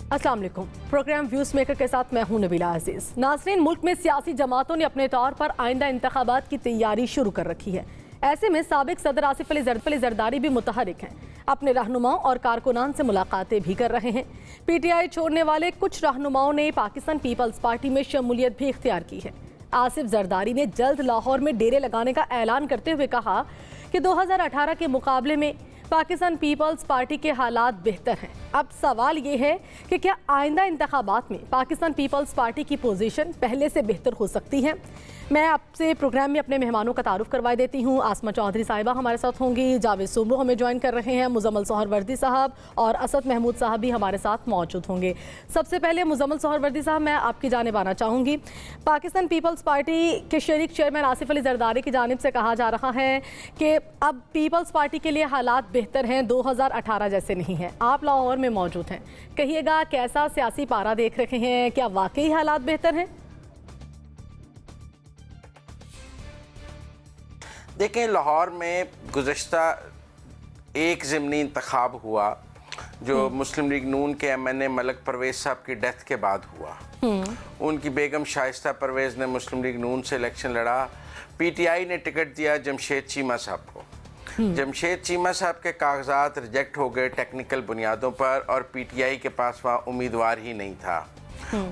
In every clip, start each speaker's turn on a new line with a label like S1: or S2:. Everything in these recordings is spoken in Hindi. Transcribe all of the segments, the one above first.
S1: अस्सलाम वालेकुम। प्रोग्राम व्यूज मेकर के साथ मैं हूं नबीला अजीज। नाज़रीन, मुल्क में सियासी जमातों ने अपने तौर पर आइंदा इंतखाबात की तैयारी शुरू कर रखी है। ऐसे में साबिक सदर आसिफ अली जरदारी भी मुतहरिक हैं, अपने रहनुमाओं और कारकुनान से मुलाकातें भी कर रहे हैं। PTI छोड़ने वाले कुछ रहनुमाओं ने पाकिस्तान पीपल्स पार्टी में शमूलियत भी इख्तियार की है। आसिफ जरदारी ने जल्द लाहौर में डेरे लगाने का ऐलान करते हुए कहा कि 2018 के मुकाबले में पाकिस्तान पीपल्स पार्टी के हालात बेहतर हैं। अब सवाल ये है कि क्या आइंदा इंतखाबात में पाकिस्तान पीपल्स पार्टी की पोजीशन पहले से बेहतर हो सकती है। मैं आपसे प्रोग्राम में अपने मेहमानों का तारुफ करवा देती हूँ। आसमा चौधरी साहिबा हमारे साथ होंगी, जावेद सुमरू हमें ज्वाइन कर रहे हैं, मुजम्मल सोहरवर्दी साहब और असद महमूद साहब भी हमारे साथ मौजूद होंगे। सबसे पहले मुजम्मल सोहरवर्दी साहब, मैं आपकी जानिब आना चाहूँगी। पाकिस्तान पीपल्स पार्टी के शरीक चेयरमैन आसिफ अली जरदारी की जानिब से कहा जा रहा है कि अब पीपल्स पार्टी के लिए हालात बेहतर हैं, 2018 जैसे नहीं हैं। आप लाहौर में मौजूद हैं, कहिएगा कैसा सियासी पारा देख रहे हैं, क्या वाकई हालात बेहतर हैं?
S2: देखें, लाहौर में गुज़श्ता एक ज़िमनी इंतखाब हुआ जो मुस्लिम लीग नून के MNA मलक परवेज़ साहब की डेथ के बाद हुआ। उनकी बेगम शाइस्ता परवेज़ ने मुस्लिम लीग नून से इलेक्शन लड़ा। PTI ने टिकट दिया जमशेद चीमा साहब को। जमशेद चीमा साहब के कागजात रिजेक्ट हो गए टेक्निकल बुनियादों पर और PTI के पास वहाँ उम्मीदवार ही नहीं था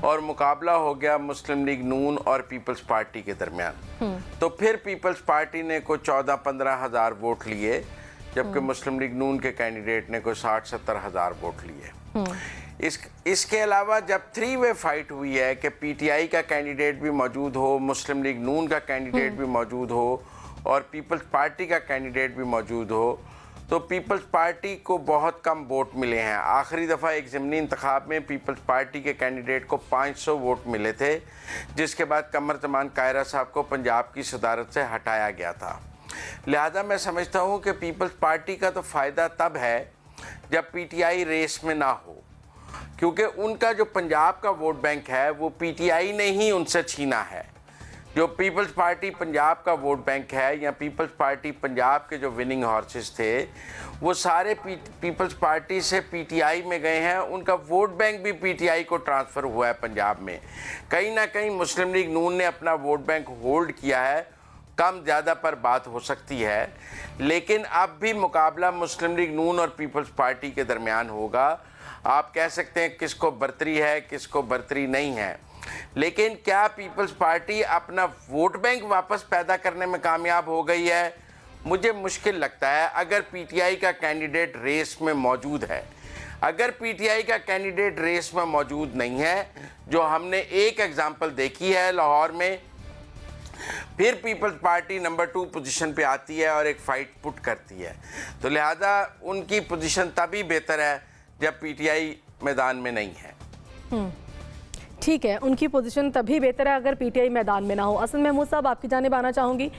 S2: और मुकाबला हो गया मुस्लिम लीग नून और पीपल्स पार्टी के दरमियान। तो फिर पीपल्स पार्टी ने कोई 14-15 हज़ार वोट लिए, जबकि मुस्लिम लीग नून के कैंडिडेट ने कोई 60-70 हज़ार वोट लिए। इसके अलावा जब 3 वे फाइट हुई है कि PTI का कैंडिडेट भी मौजूद हो, मुस्लिम लीग नून का कैंडिडेट भी मौजूद हो और पीपल्स पार्टी का कैंडिडेट भी मौजूद हो, तो पीपल्स पार्टी को बहुत कम वोट मिले हैं। आखिरी दफ़ा एक ज़िमनी इंतखाब में पीपल्स पार्टी के कैंडिडेट को 500 वोट मिले थे, जिसके बाद कमर जमान कायरा साहब को पंजाब की सदारत से हटाया गया था। लिहाजा मैं समझता हूँ कि पीपल्स पार्टी का तो फ़ायदा तब है जब PTI रेस में ना हो, क्योंकि उनका जो पंजाब का वोट बैंक है वो PTI ने ही उनसे छीना है। जो पीपल्स पार्टी पंजाब का वोट बैंक है या पीपल्स पार्टी पंजाब के जो विनिंग हॉर्सेस थे वो सारे पीपल्स पार्टी से PTI में गए हैं। उनका वोट बैंक भी PTI को ट्रांसफ़र हुआ है पंजाब में। कहीं ना कहीं मुस्लिम लीग नून ने अपना वोट बैंक होल्ड किया है। कम ज़्यादा पर बात हो सकती है, लेकिन अब भी मुकाबला मुस्लिम लीग नून और पीपल्स पार्टी के दरमियान होगा। आप कह सकते हैं किसको बर्तरी है, किसको बर्तरी नहीं है, लेकिन क्या पीपल्स पार्टी अपना वोट बैंक वापस पैदा करने में कामयाब हो गई है? मुझे मुश्किल लगता है। अगर PTI का कैंडिडेट रेस में मौजूद है, अगर PTI का कैंडिडेट रेस में मौजूद नहीं है, जो हमने एक एग्जांपल देखी है लाहौर में, फिर पीपल्स पार्टी नंबर 2 पोजीशन पे आती है और एक फाइट पुट करती है। तो लिहाजा उनकी पोजीशन तभी बेहतर है जब PTI मैदान में नहीं है।
S1: ठीक है, उनकी पोजीशन तभी बेहतर है अगर PTI मैदान में ना हो। असद महमूद साहब, आपकी जानिब आना चाहूँगी।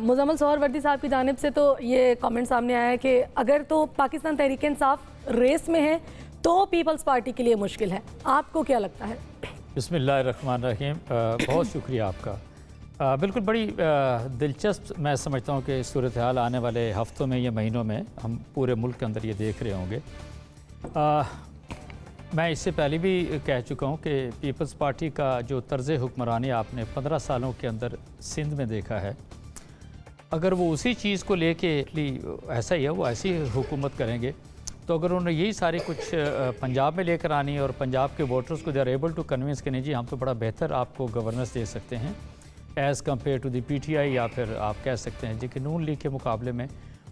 S1: मुजम्मल सोहरवर्दी साहब की जानिब से तो ये कमेंट सामने आया है कि अगर तो पाकिस्तान तहरीक इंसाफ रेस में है तो पीपल्स पार्टी के लिए मुश्किल है। आपको क्या लगता है?
S3: बिस्मिल्लाहिर्रहमानिर्रहीम। बहुत शुक्रिया आपका। बिल्कुल बड़ी दिलचस्प मैं समझता हूँ कि सूरत हाल आने वाले हफ्तों में या महीनों में हम पूरे मुल्क के अंदर ये देख रहे होंगे। मैं इससे पहले भी कह चुका हूँ कि पीपल्स पार्टी का जो तर्ज़ हुक्मरानी आपने 15 सालों के अंदर सिंध में देखा है, अगर वो उसी चीज़ को लेके ऐसा ही है, वो ऐसी हुकूमत करेंगे, तो अगर उन्होंने यही सारी कुछ पंजाब में लेकर आनी और पंजाब के वोटर्स को they are able to convince कि नहीं जी हम तो बड़ा बेहतर आपको गवर्नेंस दे सकते हैं as compare to the PTI, या फिर आप कह सकते हैं जी कि नून लीग के मुकाबले में,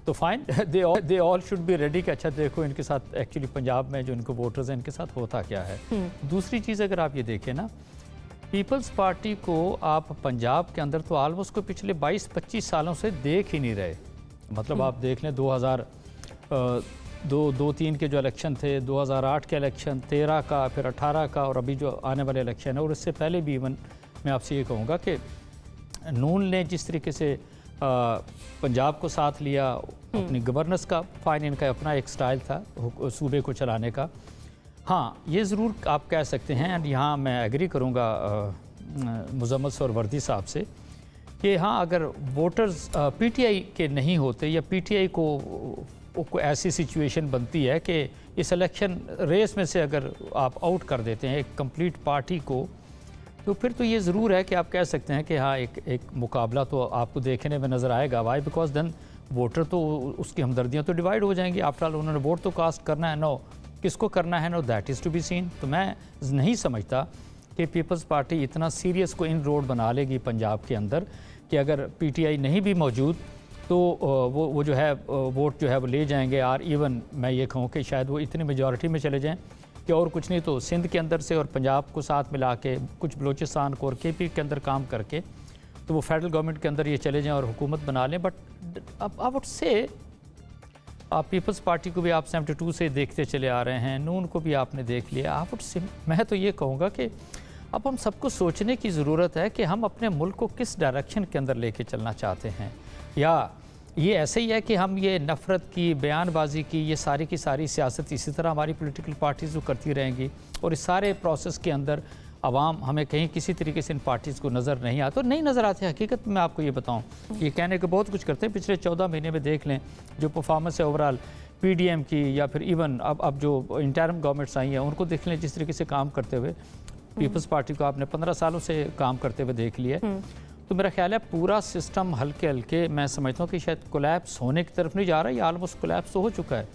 S3: तो fine they all should be ready कि अच्छा देखो इनके साथ एक्चुअली पंजाब में जो इनको वोटर्स हैं इनके साथ होता क्या है। दूसरी चीज़ अगर आप ये देखें ना, पीपल्स पार्टी को आप पंजाब के अंदर तो आलमोस्ट को पिछले 22-25 सालों से देख ही नहीं रहे। मतलब आप देख लें 2002-3 के जो इलेक्शन थे, 2008 के इलेक्शन, 13 का, फिर 18 का और अभी जो आने वाले इलेक्शन है, और इससे पहले भी इवन मैं आपसे ये कहूँगा कि नून ने जिस तरीके से पंजाब को साथ लिया, अपनी गवर्नेंस का फाइन, इनका अपना एक स्टाइल था सूबे को चलाने का। हाँ, ये ज़रूर आप कह सकते हैं, एंड यहाँ मैं एग्री करूँगा मुजम्मल सोहरवर्दी साहब से कि हाँ, अगर वोटर्स PTI के नहीं होते या PTI को कोई ऐसी सिचुएशन बनती है कि इस इलेक्शन रेस में से अगर आप आउट कर देते हैं एक कंप्लीट पार्टी को, तो फिर तो ये ज़रूर है कि आप कह सकते हैं कि हाँ एक मुकाबला तो आपको देखने में नज़र आएगा। वाई बिकॉज देन वोटर तो उसकी हमदर्दियाँ तो डिवाइड हो जाएंगी। आफ्टर ऑल उन्होंने वोट तो कास्ट करना है, नो किसको करना है, no that is to be seen. तो मैं नहीं समझता कि पीपल्स पार्टी इतना सीरियस को इन रोड बना लेगी पंजाब के अंदर कि अगर पीटीआई नहीं भी मौजूद तो वो जो है वोट जो है वो ले जाएंगे। और इवन मैं ये कहूँ कि शायद वो इतनी मेजॉरिटी में चले जाएं कि और कुछ नहीं तो सिंध के अंदर से और पंजाब को साथ मिला के कुछ बलूचिस्तान को और केपी के अंदर काम करके तो वो फेडरल गवर्नमेंट के अंदर ये चले जाएं और हुकूमत बना लें। बट अब आई वुड से आप पीपल्स पार्टी को भी आप 72 से देखते चले आ रहे हैं, नून को भी आपने देख लिया। आप मैं तो ये कहूँगा कि अब हम सबको सोचने की ज़रूरत है कि हम अपने मुल्क को किस डायरेक्शन के अंदर लेके चलना चाहते हैं, या ये ऐसे ही है कि हम ये नफ़रत की, बयानबाजी की, ये सारी की सारी सियासत इसी तरह हमारी पॉलिटिकल पार्टीज़ को करती रहेंगी और इस सारे प्रोसेस के अंदर आवाम हमें कहीं किसी तरीके से इन पार्टीज़ को नज़र नहीं आता, तो नहीं नज़र आते। हकीकत में मैं आपको ये बताऊँ, ये कहने के बहुत कुछ करते हैं। पिछले 14 महीने में देख लें जो परफॉर्मेंस है ओवरऑल पीडीएम की, या फिर इवन अब जो इंटरिम गवर्नमेंट्स आई हैं उनको देख लें जिस तरीके से काम करते हुए। पीपल्स पार्टी को आपने 15 सालों से काम करते हुए देख लिया। तो मेरा ख्याल है पूरा सिस्टम हल्के हल्के मैं समझता हूँ कि शायद कोलैप्स होने की तरफ नहीं जा रहा, ये ऑलमोस्ट कोलैप्स तो हो चुका है।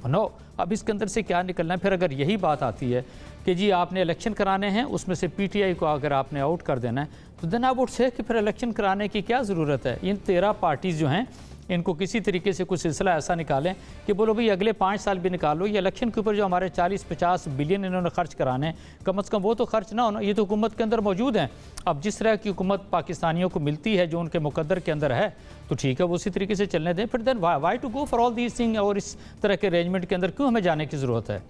S3: नो अब इसके अंदर से क्या निकलना है। फिर अगर यही बात आती है कि जी आपने इलेक्शन कराने हैं, उसमें से पीटीआई को अगर आपने आउट कर देना है, तो देन आई वुड से कि फिर इलेक्शन कराने की क्या ज़रूरत है। इन 13 पार्टीज़ जो हैं इनको किसी तरीके से कुछ सिलसिला ऐसा निकालें कि बोलो भाई अगले 5 साल भी निकालो, ये इलेक्शन के ऊपर जो हमारे 40-50 बिलियन इन्होंने खर्च कराने कम से कम वो तो खर्च ना होना। ये तो हुकूमत के अंदर मौजूद हैं। अब जिस तरह की हुकूमत पाकिस्तानियों को मिलती है जो उनके मुकद्दर के अंदर है, तो ठीक है वो उसी तरीके से चलने दें। फिर then why to go for all these thing, और इस तरह के अरेंजमेंट के अंदर क्यों हमें जाने की ज़रूरत है।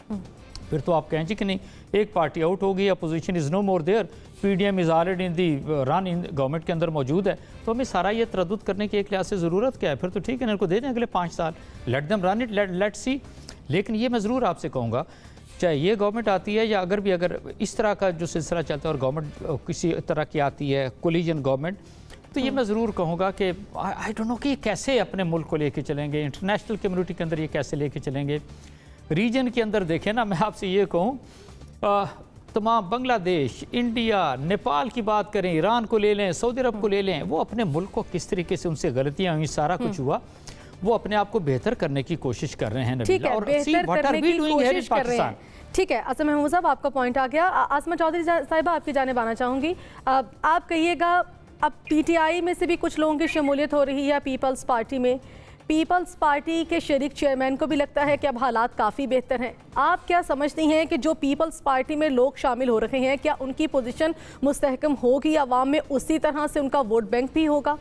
S3: फिर तो आप कहें जी कि नहीं एक पार्टी आउट होगी, opposition is no more there, PDM is already in the run in government के अंदर मौजूद है, तो हमें सारा ये तरद्दुद करने की एक लिहाज से ज़रूरत क्या है। फिर तो ठीक है इनको दे दें अगले 5 साल, let them run it, let see. लेकिन ये मैं ज़रूर आपसे कहूँगा, चाहे ये गवर्नमेंट आती है या अगर इस तरह का जो सिलसिला चलता है और गवर्नमेंट किसी तरह की आती है कोलिजन गवर्नमेंट, तो ये मैं ज़रूर कहूँगा कि आई डोंट नो कि कैसे अपने मुल्क को लेके चलेंगे, इंटरनेशनल कम्युनिटी के अंदर ये कैसे लेके चलेंगे। रीजन के अंदर देखें ना, मैं आपसे ये कहूँ तमाम बांग्लादेश, इंडिया, नेपाल की बात करें, ईरान को ले लें, सऊदी अरब को ले लें, वो अपने मुल्क को किस तरीके से उनसे गलतियाँ हुई, सारा कुछ हुआ, वो अपने आप को बेहतर करने की कोशिश कर रहे हैं।
S1: ठीक है, बेहतर करने की कोशिश कर रहे हैं। ठीक है असम महमूद साहब, आपका पॉइंट आ गया। आसमा चौधरी साहिबा, आपकी जानिब आना चाहूँगी। आप कहिएगा, अब पीटीआई में से भी कुछ लोगों की शमूलियत हो रही है पीपल्स पार्टी में, पीपल्स पार्टी के शरीक चेयरमैन को भी लगता है कि अब हालात काफ़ी बेहतर हैं। आप क्या समझती हैं कि जो पीपल्स पार्टी में लोग शामिल हो रहे हैं, क्या उनकी पोजीशन मुस्तहकम होगी अवाम में, उसी तरह से उनका वोट बैंक भी होगा?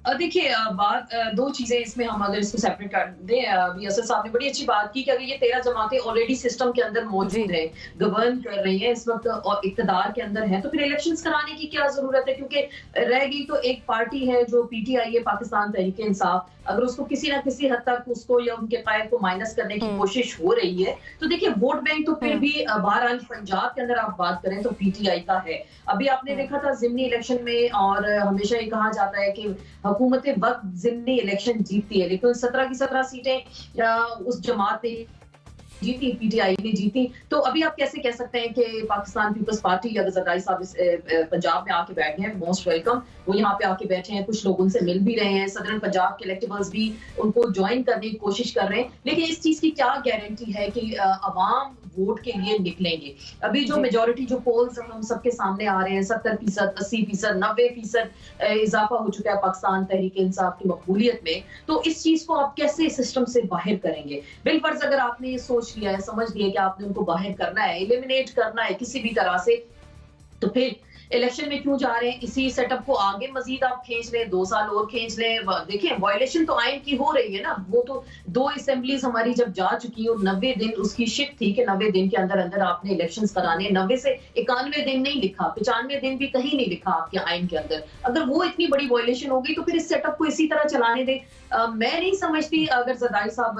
S4: देखिए बात दो चीजें इसमें हम अगर इसको सेपरेट कर दें, यसर साहब ने बड़ी अच्छी बात की कि अगर ये 13 जमातें ऑलरेडी सिस्टम के अंदर मौजूद है, गवर्न कर रही हैं इस वक्त और इक्तदार के अंदर है, तो फिर इलेक्शंस कराने की क्या जरूरत है। क्योंकि रह गई तो एक पार्टी है जो पीटीआई है, पाकिस्तान तहरीक इंसाफ, अगर उसको किसी ना किसी हद तक उसको या उनके कायद को माइनस करने की कोशिश हो रही है, तो देखिए वोट बैंक तो फिर भी बहरहाल पंजाब के अंदर आप बात करें तो पीटीआई का है। अभी आपने देखा था जिमनी इलेक्शन में, और हमेशा ये कहा जाता है कि हुकूमत वक्त जिमनी इलेक्शन जीतती है, लेकिन 17 की 17 सीटें उस जमात ने जीती, पीटीआई ने जीती। तो अभी आप कैसे कह सकते हैं कि पाकिस्तान पीपल्स पार्टी या ज़रदारी साहब पंजाब में आके बैठ गए हैं, मोस्ट वेलकम, वो यहाँ पे आके बैठे हैं, कुछ लोग उनसे मिल भी रहे हैं, सदरन पंजाब के इलेक्टेबल्स भी उनको ज्वाइन करने की कोशिश कर रहे हैं। लेकिन इस चीज की क्या गारंटी है कि अवाम वोट के लिए निकलेंगे। अभी जो मेजोरिटी जो पोल्स हम सबके सामने आ रहे हैं, 70%, 80%, 90% इजाफा हो चुका है पाकिस्तान तहरीक इंसाफ की मकबूलियत में, तो इस चीज को आप कैसे सिस्टम से बाहर करेंगे। बिलफर्ज अगर आपने ये सोच लिया है, समझ लिया कि आपने उनको बाहर करना है, एलिमिनेट करना है किसी भी तरह से, तो फिर इलेक्शन में क्यों जा रहे हैं। इसी सेटअप को आगे मजीद आप खींच लें, 2 साल और खींच लें। देखिए वायलेशन तो आइन की हो रही है ना, वो तो 2 असेंबलीज हमारी जब जा चुकी और 90 दिन उसकी शिफ्ट थी कि 90 दिन के अंदर अंदर आपने इलेक्शंस कराने। 90 से 91 दिन नहीं लिखा, 95 दिन भी कहीं नहीं लिखा आपके आइन के अंदर। अगर वो इतनी बड़ी वायलेशन होगी तो फिर इस सेटअप को इसी तरह चलाने दें। मैं नहीं समझती अगर ज़रदारी साहब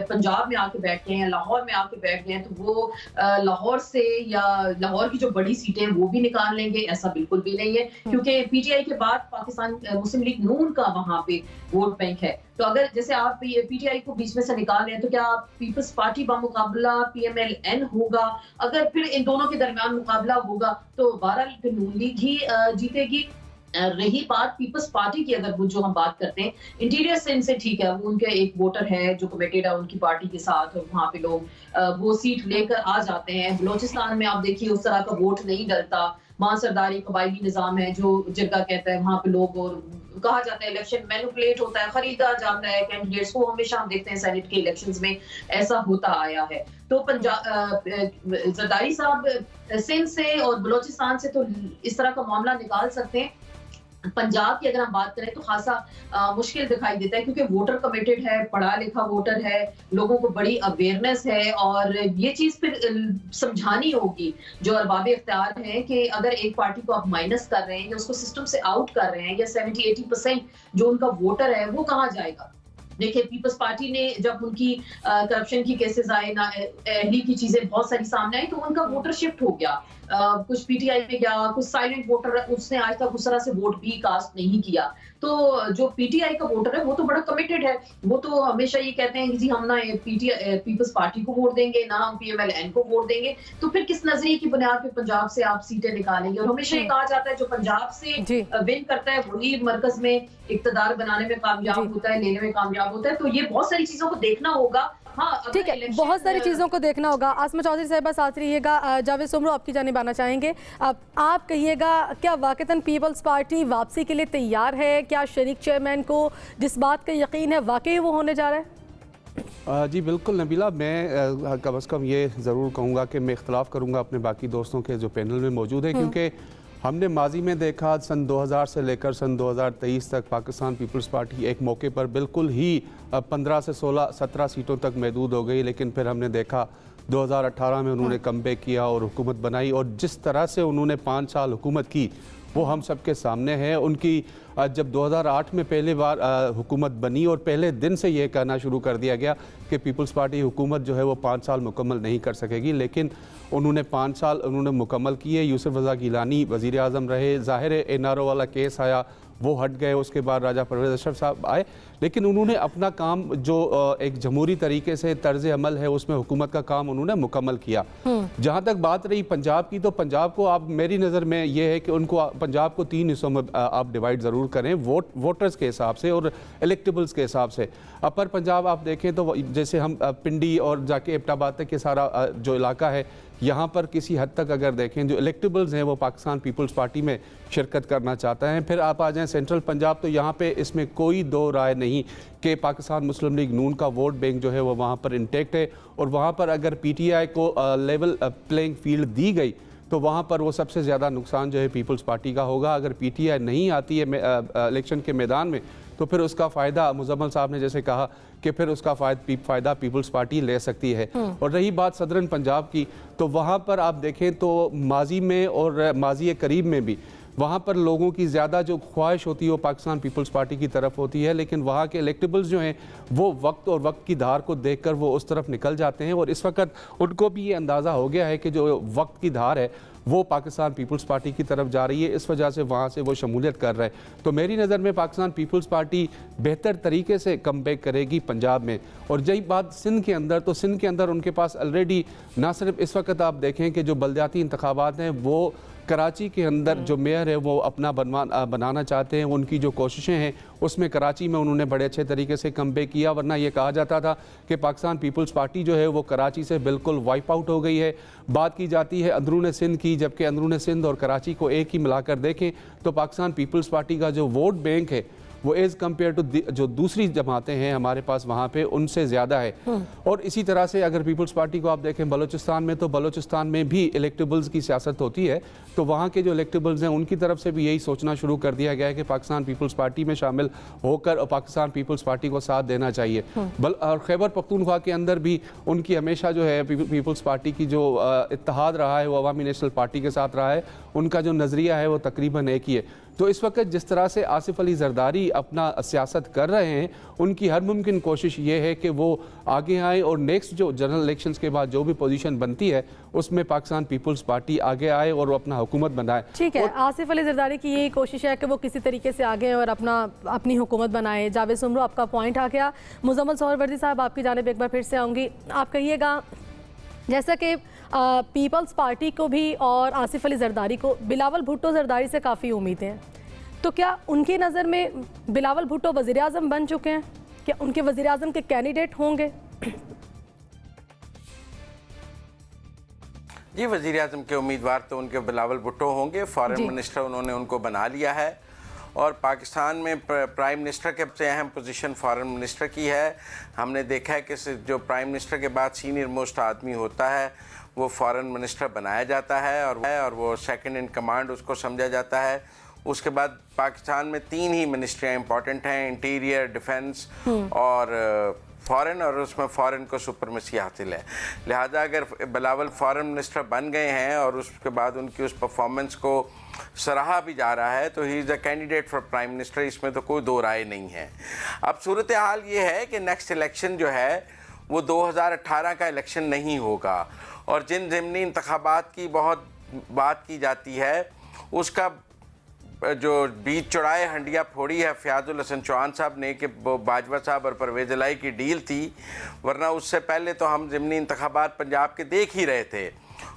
S4: पंजाब में आके बैठ गए हैं, लाहौर में आके बैठ गए हैं, तो वो लाहौर से या लाहौर की जो बड़ी सीटें वो भी निकाल लेंगे, ऐसा बिल्कुल भी नहीं है, क्योंकि पीटीआई के बाद पाकिस्तान मुस्लिम लीग नून का वहां पे वोट बैंक है। तो अगर जैसे आप पीटीआई को बीच में से निकाल रहे हैं, तो क्या पीपल्स पार्टी बामुकाबला पीएमएल-एन होगा? अगर फिर इन दोनों के दरमियान मुकाबला होगा तो बहरहाल फिर नून लीग ही जीतेगी। रही बात पीपल्स पार्टी की, अगर वो जो हम बात करते हैं इंटीरियर सिंध से, ठीक है, वो उनके एक वोटर है जो कमिटेड है उनकी पार्टी के साथ, और वहां पे लोग वो सीट लेकर आ जाते हैं। बलोचिस्तान में आप देखिए उस तरह का वोट नहीं डलता, वहां सरदारी कबायली निजाम है जो जिरगा कहता है, वहां पे लोग, और कहा जाता है इलेक्शन मैनिपुलेट होता है, खरीदा जाता है कैंडिडेट्स को। हमेशा हम देखते हैं सेनेट के इलेक्शंस में ऐसा होता आया है। तो पंजाब जरदारी साहब सिंध से और बलोचिस्तान से तो इस तरह का मामला निकाल सकते हैं। पंजाब की अगर हम बात करें तो खासा मुश्किल दिखाई देता है, क्योंकि वोटर कमिटेड है, पढ़ा लिखा वोटर है, लोगों को बड़ी अवेयरनेस है, और ये चीज फिर समझानी होगी जो अरबाब इख्तियार है कि अगर एक पार्टी को आप माइनस कर रहे हैं या उसको सिस्टम से आउट कर रहे हैं, या 70-80% जो उनका वोटर है वो कहाँ जाएगा। देखिए पीपल्स पार्टी ने जब उनकी करप्शन की केसेस आए, ना अहली की चीजें बहुत सारी सामने आई, तो उनका वोटर शिफ्ट हो गया, कुछ पीटीआई में गया, कुछ साइलेंट वोटर, उसने आज तक उस तरह से वोट भी कास्ट नहीं किया। तो जो पीटीआई का वोटर है वो तो बड़ा कमिटेड है, वो तो हमेशा ये कहते हैं कि जी हम ना पीपल्स पार्टी को वोट देंगे, ना हम पीएमएल-एन को वोट देंगे। तो फिर किस नजरिए की बुनियाद पे पंजाब से आप सीटें निकालेंगे? और हमेशा ये कहा जाता है जो पंजाब से विन करता है वही मरकज में इक्तदार बनाने में कामयाब होता है, लेने में कामयाब होता है। तो ये बहुत सारी चीजों को देखना होगा। हाँ,
S1: ठीक है, बहुत सारी चीज़ों को देखना होगा। आसमा चौधरी साहिबा साथ रहिएगा। जावेद सुमरो आपकी जानिब आना चाहेंगे। आप कहिएगा, क्या वाकईतन पीपल्स पार्टी वापसी के लिए तैयार है? क्या शरीक चेयरमैन को जिस बात का यकीन है वाकई वो होने जा रहा है?
S5: जी बिल्कुल नबीला, मैं कम अज़ कम ये ज़रूर कहूँगा कि मैं इख्तलाफ करूँगा अपने बाकी दोस्तों के जो पैनल में मौजूद हैं, क्योंकि हमने माजी में देखा सन 2000 से लेकर सन 2023 तक पाकिस्तान पीपल्स पार्टी एक मौके पर बिल्कुल ही 15 से 16-17 सीटों तक महदूद हो गई, लेकिन फिर हमने देखा 2018 में उन्होंने कमबैक किया और हुकूमत बनाई, और जिस तरह से उन्होंने 5 साल हुकूमत की वो हम सब के सामने है। उनकी जब 2008 में पहली बार हुकूमत बनी और पहले दिन से ये कहना शुरू कर दिया गया कि पीपल्स पार्टी हुकूमत जो है वो 5 साल मुकम्मल नहीं कर सकेगी, लेकिन उन्होंने 5 साल उन्होंने मुकम्मल किए। यूसुफ रज़ा गिलानी वज़ीर आज़म रहे, ज़ाहिर एनआरओ वाला केस आया, वो हट गए, उसके बाद राजा परवेज़ अशरफ साहब आए, लेकिन उन्होंने अपना काम जो एक जमहूरी तरीके से तर्ज अमल है उसमें हुकूमत का काम उन्होंने मुकम्मल किया। जहाँ तक बात रही पंजाब की, तो पंजाब को आप, मेरी नज़र में ये है कि उनको पंजाब को 3 हिस्सों में आप डिवाइड ज़रूर करें, वोटर्स के हिसाब से और इलेक्टेबल्स के हिसाब से। अपर पंजाब आप देखें तो जैसे हम पिंडी और जाके एबटाबाद तक के सारा जो इलाका है, यहाँ पर किसी हद तक अगर देखें जो इलेक्टेबल्स हैं वो पाकिस्तान पीपल्स पार्टी में शिरकत करना चाहता है। फिर आप आ जाएं सेंट्रल पंजाब, तो यहाँ पे इसमें कोई दो राय नहीं कि पाकिस्तान मुस्लिम लीग नून का वोट बैंक जो है वो वहाँ पर इंटेक्ट है, और वहाँ पर अगर पीटीआई को लेवल प्लेइंग फील्ड दी गई तो वहाँ पर वो सबसे ज़्यादा नुकसान जो है पीपल्स पार्टी का होगा। अगर पीटीआई नहीं आती है इलेक्शन के मैदान में तो फिर उसका फ़ायदा, मुजम्मल साहब ने जैसे कहा कि फिर उसका फ़ायदा पीपल्स पार्टी ले सकती है। और रही बात सदरन पंजाब की, तो वहाँ पर आप देखें तो माजी में और माजी करीब में भी वहाँ पर लोगों की ज़्यादा जो ख्वाहिश होती है वो पाकिस्तान पीपल्स पार्टी की तरफ होती है, लेकिन वहाँ के इलेक्टेबल्स जो हैं वो वक्त और वक्त की धार को देखकर वो उस तरफ निकल जाते हैं, और इस वक्त उनको भी ये अंदाज़ा हो गया है कि जो वक्त की धार है वो पाकिस्तान पीपल्स पार्टी की तरफ जा रही है, इस वजह से वहाँ से वो शमूलियत कर रहे हैं। तो मेरी नज़र में पाकिस्तान पीपल्स पार्टी बेहतर तरीके से कमबैक करेगी पंजाब में। और जही बात सिंध के अंदर, तो सिंध के अंदर उनके पास ऑलरेडी ना सिर्फ इस वक्त आप देखें कि जो बलदियाती इंतखाबात हैं वो कराची के अंदर जो मेयर है वो अपना बनाना चाहते हैं, उनकी जो कोशिशें हैं उसमें कराची में उन्होंने बड़े अच्छे तरीके से कमबैक किया, वरना ये कहा जाता था कि पाकिस्तान पीपल्स पार्टी जो है वो कराची से बिल्कुल वाइप आउट हो गई है। बात की जाती है अंदरून सिंध की, जबकि अंदरून सिंध और कराची को एक ही मिलाकर देखें तो पाकिस्तान पीपल्स पार्टी का जो वोट बैंक है वो एज़ कम्पेयर टू जो दूसरी जमातें हैं हमारे पास वहाँ पे उनसे ज़्यादा है। और इसी तरह से अगर पीपल्स पार्टी को आप देखें बलूचिस्तान में, तो बलूचिस्तान में भी इलेक्टेबल्स की सियासत होती है, तो वहाँ के जो इलेक्टेबल्स हैं उनकी तरफ से भी यही सोचना शुरू कर दिया गया है कि पाकिस्तान पीपल्स पार्टी में शामिल होकर और पाकिस्तान पीपल्स पार्टी को साथ देना चाहिए। और खैबर पख्तूनख्वा के अंदर भी उनकी हमेशा जो है पीपल्स पार्टी की जो इत्तेहाद रहा है वो अवामी नेशनल पार्टी के साथ रहा है, उनका जो नज़रिया है वो तकरीबन एक ही है। तो इस वक्त जिस तरह से आसिफ अली जरदारी अपना सियासत कर रहे हैं, उनकी हर मुमकिन कोशिश ये है कि वो आगे आए और नेक्स्ट जो जनरल इलेक्शंस के बाद जो भी पोजीशन बनती है उसमें पाकिस्तान पीपल्स पार्टी आगे आए और वो अपना हुकूमत बनाए।
S1: ठीक है, आसिफ अली जरदारी की यही कोशिश है कि वो किसी तरीके से आगे आए और अपनी हुकूमत बनाए। जावेद सुमरो, आपका पॉइंट आ गया। मुजम्मल सोहरवर्दी साहब, आपकी जानिब एक बार फिर से आऊँगी। आप कहिएगा, जैसा कि पीपल्स पार्टी को भी और आसिफ अली जरदारी को बिलावल भुट्टो जरदारी से काफ़ी उम्मीदें हैं, तो क्या उनकी नज़र में बिलावल भुट्टो वज़ीर आज़म बन चुके हैं? क्या उनके वज़ीर आज़म के कैंडिडेट होंगे?
S2: जी, वज़ीर आज़म के उम्मीदवार तो उनके बिलावल भुट्टो होंगे। फॉरेन मिनिस्टर उन्होंने उनको बना लिया है और पाकिस्तान में प्राइम मिनिस्टर के सबसे अहम पोजीशन फॉरेन मिनिस्टर की है। हमने देखा है कि जो प्राइम मिनिस्टर के बाद सीनियर मोस्ट आदमी होता है वो फॉरेन मिनिस्टर बनाया जाता है और वो सेकंड इन कमांड उसको समझा जाता है। उसके बाद पाकिस्तान में 3 ही मिनिस्ट्रियाँ इंपॉर्टेंट हैं, इंटीरियर, डिफेंस और फॉरेन, और उसमें फॉरेन को सुपरमेसी हासिल है। लिहाजा अगर बिलावल फॉरेन मिनिस्टर बन गए हैं और उसके बाद उनकी उस परफॉर्मेंस को सराहा भी जा रहा है तो he is a candidate for prime minister, इसमें तो कोई दो राय नहीं है। अब सूरत हाल ये है कि नेक्स्ट इलेक्शन जो है वो 2018 का इलेक्शन नहीं होगा और जिन ज़िमनी इंतखाबात की बहुत बात की जाती है उसका जो बीच चौड़ाए हंडिया फोड़ी है फ़याज़ुल हसन चौहान साहब ने कि वो बाजवा साहब और परवेज़ इलाही की डील थी, वरना उससे पहले तो हम ज़िमनी इंतखाबात पंजाब के देख ही रहे थे।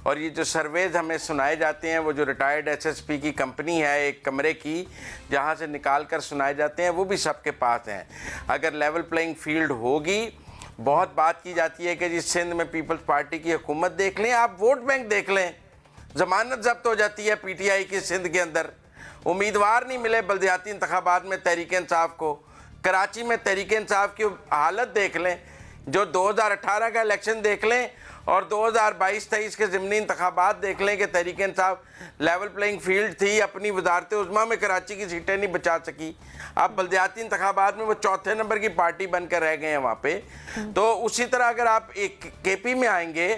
S2: और ये जो सर्वेज हमें सुनाए जाते हैं वो जो रिटायर्ड SSP की कंपनी है एक कमरे की जहाँ से निकाल कर सुनाए जाते हैं वो भी सबके पास हैं। अगर लेवल प्लेइंग फील्ड होगी, बहुत बात की जाती है कि जी सिंध में पीपल्स पार्टी की हुकूमत देख लें, आप वोट बैंक देख लें, ज़मानत जब्त हो जाती है PTI की सिंध के अंदर, उम्मीदवार नहीं मिले बल्दियाती इंतखाबात में तहरीक इंसाफ को। कराची में तहरीक इंसाफ की हालत देख लें, जो 2018 का इलेक्शन देख लें और 2022-23 के ज़िमनी इंतखाबात देख लें कि Tehreek Insaf level playing field थी, अपनी वजारत उज़्मा में कराची की सीटें नहीं बचा सकी। अब बल्दियाती इंतखाबात में वो चौथे नंबर की पार्टी बनकर रह गए हैं वहाँ पे। तो उसी तरह अगर आप एक KP में आएंगे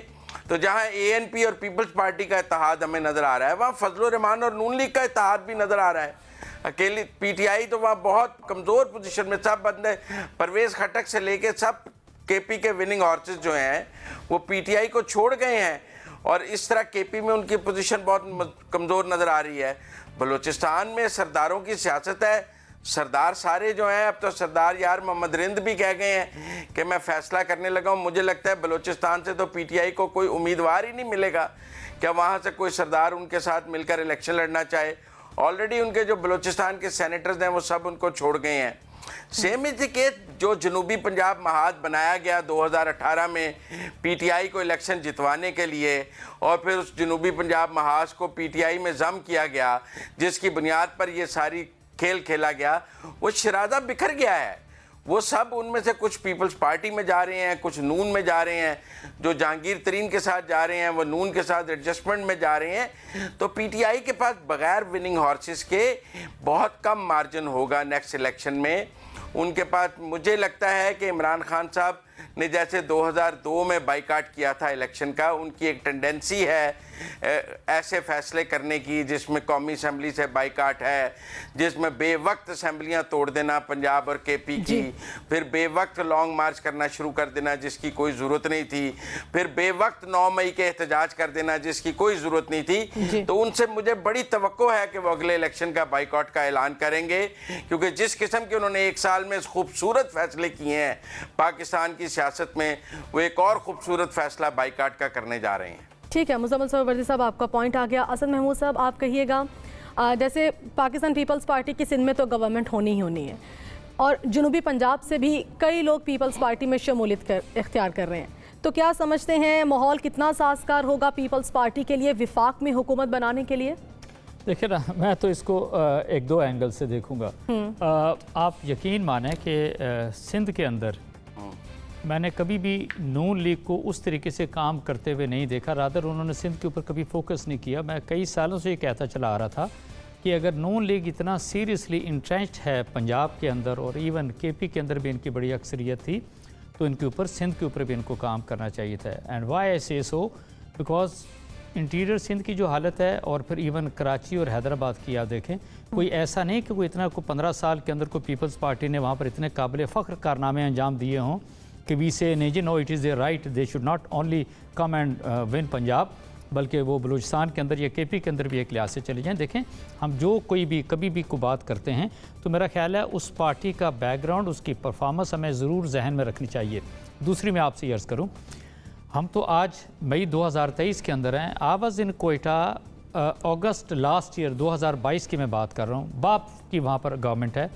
S2: तो जहाँ ANP और पीपल्स पार्टी का इत्तेहाद हमें नज़र आ रहा है, वहाँ फजल रहमान और नून लीग का इत्तेहाद भी नज़र आ रहा है। अकेली PTI तो वहाँ बहुत कमज़ोर पोजीशन में, सब बंदे परवेज़ खटक से लेके सब KP के विनिंग हॉर्सेस जो हैं वो PTI को छोड़ गए हैं और इस तरह KP में उनकी पोजीशन बहुत कमज़ोर नज़र आ रही है। बलूचिस्तान में सरदारों की सियासत है, सरदार सारे जो हैं, अब तो सरदार यार मोहम्मद रिंद भी कह गए हैं कि मैं फ़ैसला करने लगा हूँ। मुझे लगता है बलूचिस्तान से तो PTI को कोई उम्मीदवार ही नहीं मिलेगा क्या वहाँ से कोई सरदार उनके साथ मिलकर इलेक्शन लड़ना चाहे। ऑलरेडी उनके जो बलूचिस्तान के सेनेटर्स हैं वो सब उनको छोड़ गए हैं। सेम इज द केस जो जनूबी पंजाब महाज बनाया गया 2018 में PTI को इलेक्शन जितवाने के लिए और फिर उस जनूबी पंजाब महाज को PTI में जम किया गया जिसकी बुनियाद पर ये सारी खेल खेला गया, वो शराजा बिखर गया है। वो सब उनमें से कुछ पीपल्स पार्टी में जा रहे हैं, कुछ नून में जा रहे हैं, जो जहांगीर तरीन के साथ जा रहे हैं वो नून के साथ एडजस्टमेंट में जा रहे हैं। तो PTI के पास बगैर विनिंग हॉर्सेस के बहुत कम मार्जिन होगा नेक्स्ट इलेक्शन में। उनके पास मुझे लगता है कि इमरान खान साहब ने जैसे 2002 में बाइकाट किया था इलेक्शन का, उनकी एक टेंडेंसी है ऐसे फैसले करने की जिसमें कौमी असम्बली से बाइकाट है, जिसमें बेवक्त असम्बलियाँ तोड़ देना पंजाब और KP की, फिर बेवक्त लॉन्ग मार्च करना शुरू कर देना जिसकी कोई ज़रूरत नहीं थी, फिर बेवक्त 9 मई के एहतजाज कर देना जिसकी कोई ज़रूरत नहीं थी। तो उनसे मुझे बड़ी तवक्को है कि वो अगले इलेक्शन का बाइकाट का ऐलान करेंगे, क्योंकि जिस किस्म के उन्होंने एक साल में खूबसूरत फैसले किए हैं पाकिस्तान की सियासत में, वो एक और खूबसूरत फैसला बाइकाट का करने जा रहे हैं।
S1: ठीक है, मुजम्मल सोहरवर्दी साहब, आपका पॉइंट आ गया। असद महमूद साहब, आप कहिएगा, जैसे पाकिस्तान पीपल्स पार्टी की सिंध में तो गवर्नमेंट होनी ही होनी है और जनूबी पंजाब से भी कई लोग पीपल्स पार्टी में शमूलियत इख्तियार कर रहे हैं, तो क्या समझते हैं माहौल कितना साजगार होगा पीपल्स पार्टी के लिए विफाक में हुकूमत बनाने के लिए?
S3: देखिए ना, मैं तो इसको एक दो एंगल से देखूंगा। आप यकीन माने कि सिंध के अंदर मैंने कभी भी नून लीग को उस तरीके से काम करते हुए नहीं देखा, रादर उन्होंने सिंध के ऊपर कभी फोकस नहीं किया। मैं कई सालों से ये कहता चला आ रहा था कि अगर नून लीग इतना सीरियसली इंट्रेंच्ड है पंजाब के अंदर और इवन KP के अंदर भी इनकी बड़ी अक्सरियत थी, तो इनके ऊपर सिंध के ऊपर भी इनको काम करना चाहिए था। एंड वाई आई से सो, बिकॉज इंटीरियर सिंध की जो हालत है और फिर इवन कराची और हैदराबाद की आप देखें, कोई ऐसा नहीं कि कोई इतना को 15 साल के अंदर कोई पीपल्स पार्टी ने वहाँ पर इतने काबिल फ़ख्र कारनामे अंजाम दिए हों कि वी से नहीं जी no it is there right, they should not only come and win Punjab, बल्कि वो बलूचिस्तान के अंदर या केपी के अंदर भी एक लिहाज से चले जाएँ। देखें, हम जो कोई भी कभी भी को बात करते हैं तो मेरा ख्याल है उस पार्टी का बैकग्राउंड, उसकी परफॉर्मेंस हमें ज़रूर जहन में रखनी चाहिए। दूसरी मैं आपसे अर्ज़ करूँ, हम तो आज मई 2023 के अंदर हैं। I was in Quetta August last year 2022 की मैं बात कर रहा हूँ। बाप की वहाँ पर गवर्नमेंट है।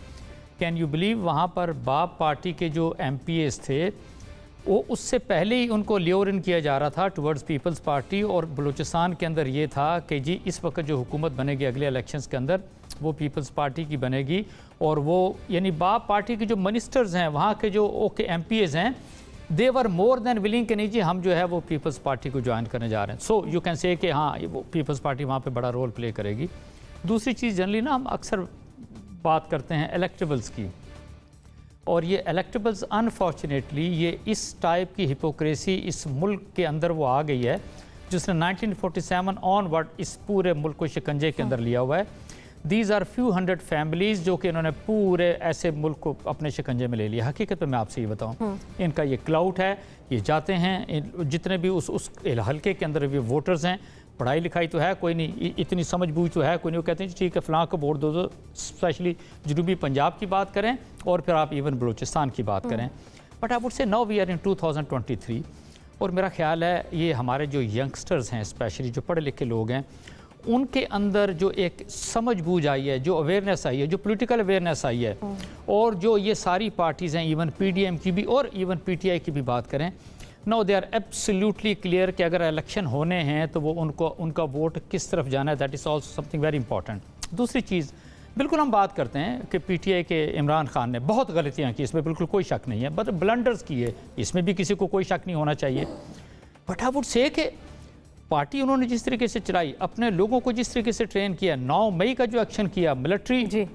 S3: कैन यू बिलीव वहाँ पर बाप पार्टी के जो MPs थे वो उससे पहले ही उनको ल्योर इन किया जा रहा था टुवर्ड्स पीपल्स पार्टी, और बलूचिस्तान के अंदर ये था कि जी इस वक्त जो हुकूमत बनेगी अगले इलेक्शंस के अंदर वो पीपल्स पार्टी की बनेगी, और वो यानी बाप पार्टी के जो मिनिस्टर्स हैं वहाँ के जो MPs हैं दे वर मोर देन विलिंग कि नहीं जी हम जो है वो पीपल्स पार्टी को ज्वाइन करने जा रहे हैं। सो यू कैन से कि हाँ वो पीपल्स पार्टी वहाँ पे बड़ा रोल प्ले करेगी। दूसरी चीज़ जनरली ना हम अक्सर बात करते हैं इलेक्टेबल्स की, और ये इलेक्टेबल्स अनफॉर्चुनेटली ये इस टाइप की हिपोक्रेसी इस मुल्क के अंदर वो आ गई है जिसने 1947 ऑनवर्ड इस पूरे मुल्क को शिकंजे के अंदर लिया हुआ है। These are few hundred families जो कि इन्होंने पूरे ऐसे मुल्क को अपने शिकंजे में ले लिया। हकीकत में मैं आपसे ये बताऊं, इनका ये क्लाउट है, ये जाते हैं जितने भी उस हल्के के अंदर भी वोटर्स हैं, पढ़ाई लिखाई तो है कोई नहीं, इतनी समझ बूझ तो है कोई नहीं, वो कहते हैं ठीक है फ़लाँ को वोट दो। स्पेशली जनूबी पंजाब की बात करें और फिर आप इवन बलूचिस्तान की बात करें। But I would say now we are in 2023, और मेरा ख्याल है ये हमारे जो यंगस्टर्स हैं, स्पेशली जो पढ़े लिखे लोग हैं, उनके अंदर जो एक समझ बूझ आई है, जो अवेयरनेस आई है, जो पॉलिटिकल अवेयरनेस आई है, और जो ये सारी पार्टीज़ हैं, इवन PDM की भी और इवन PTI की भी बात करें, no they are absolutely clear कि अगर इलेक्शन होने हैं तो वो उनका वोट किस तरफ जाना है, that is also something very important. दूसरी चीज़, बिल्कुल हम बात करते हैं कि PTI के इमरान खान ने बहुत गलतियाँ की, इसमें बिल्कुल कोई शक नहीं है, बट ब्लंडर्स किए, इसमें भी किसी को कोई शक नहीं होना चाहिए। बट आई वुड से कि पार्टी उन्होंने जिस तरीके से चलाई, अपने लोगों को जिस तरीके से ट्रेन किया, 9 मई का जो एक्शन किया, मिलिट्री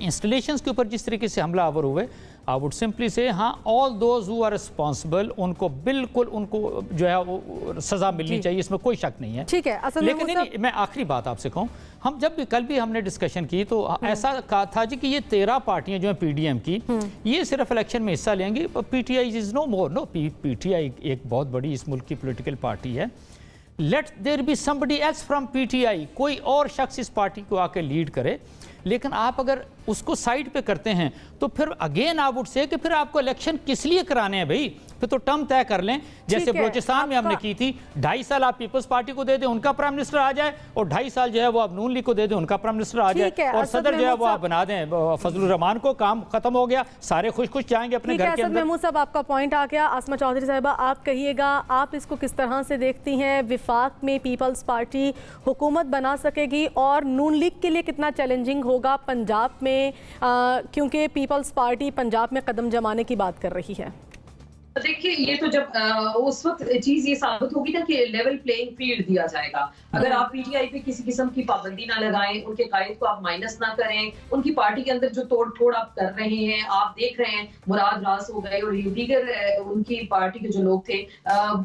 S3: इंस्टॉलेशंस के ऊपर जिस तरीके से हमलावर हुए, आई वुड सिंपली से हाँ all those who are responsible उनको बिल्कुल उनको जो है वो सज़ा मिलनी चाहिए, इसमें कोई शक नहीं है।
S1: ठीक है, असल
S3: लेकिन नहीं, मैं आखिरी बात आपसे कहूँ, हम जब भी कल भी हमने डिस्कशन की तो ऐसा कहा था जी कि ये 13 पार्टियां जो हैं PDM की, ये सिर्फ इलेक्शन में हिस्सा लेंगी, PTI is no more. No, PTI एक बहुत बड़ी इस मुल्क की पोलिटिकल पार्टी है। Let there be somebody else from PTI, कोई और शख्स इस पार्टी को आके लीड करे। लेकिन आप अगर उसको साइड पे करते हैं तो फिर अगेन आई वुड से कि फिर आपको इलेक्शन किस लिए कराने हैं भाई, फिर तो टर्म तय कर लें, जैसे बलूचिस्तान में हमने की थी। 2.5 साल आप पीपल्स पार्टी को दे दें, उनका प्राइम मिनिस्टर आ जाए, और 2.5 साल जो है वो आप नून लीग को दे दें, उनका प्राइम मिनिस्टर आ जाए, और सदर जो है वो आप बना दें फजलुर रहमान को, काम खत्म हो गया, सारे खुश खुश जाएंगे अपने घर के अंदर।
S1: महमूद साहब, आपका पॉइंट आ गया। आसमा चौधरी साहिबा, आप कहिएगा, आप इसको किस तरह से देखती हैं? विफाक में पीपल्स पार्टी हुकूमत बना सकेगी और नून लीग के लिए कितना चैलेंजिंग होगा पंजाब में, क्योंकि पीपल्स पार्टी पंजाब में कदम जमाने की बात कर रही है?
S4: देखिए, ये तो जब उस वक्त चीज ये साबित होगी ना कि लेवल प्लेइंग फील्ड दिया जाएगा। अगर आप PTI पे किसी किस्म की पाबंदी ना लगाएं, उनके कायद को आप माइनस ना करें, उनकी पार्टी के अंदर जो तोड़ फोड़ आप कर रहे हैं, आप देख रहे हैं मुराद रास हो गए और दीगर उनकी पार्टी के जो लोग थे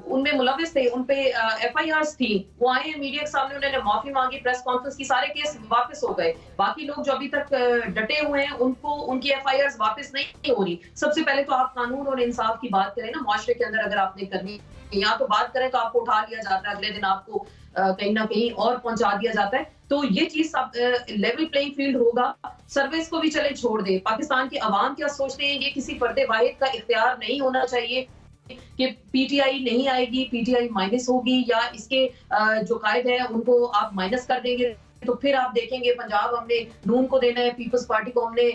S4: उनमें मुलविस थे, उन पे FIRs थी, वो आए हैं मीडिया के सामने, उन्होंने माफी मांगी, प्रेस कॉन्फ्रेंस की, सारे केस वापस हो गए। बाकी लोग जो अभी तक डटे हुए हैं उनको उनकी FIRs वापस नहीं हो रही। सबसे पहले तो आप कानून और इंसाफ की बात ना, माशरे के अंदर अगर आपने करनी यहाँ तो बात करें तो आपको उठा लिया जाता है, अगले दिन आपको कहीं ना कहीं और पहुंचा दिया जाता है। तो ये चीज सब लेवल प्लेइंग फील्ड होगा। सर्विस को भी चले छोड़ दे, पाकिस्तान की आवाम क्या सोचते हैं, ये किसी फर्दे वाहिद का इख्तियार नहीं होना चाहिए कि PTI नहीं आएगी, PTI माइनस होगी, या इसके जो कायद है उनको आप माइनस कर देंगे। तो फिर आप देखेंगे पंजाब हमने नून को देना है, पीपल्स पार्टी को हमने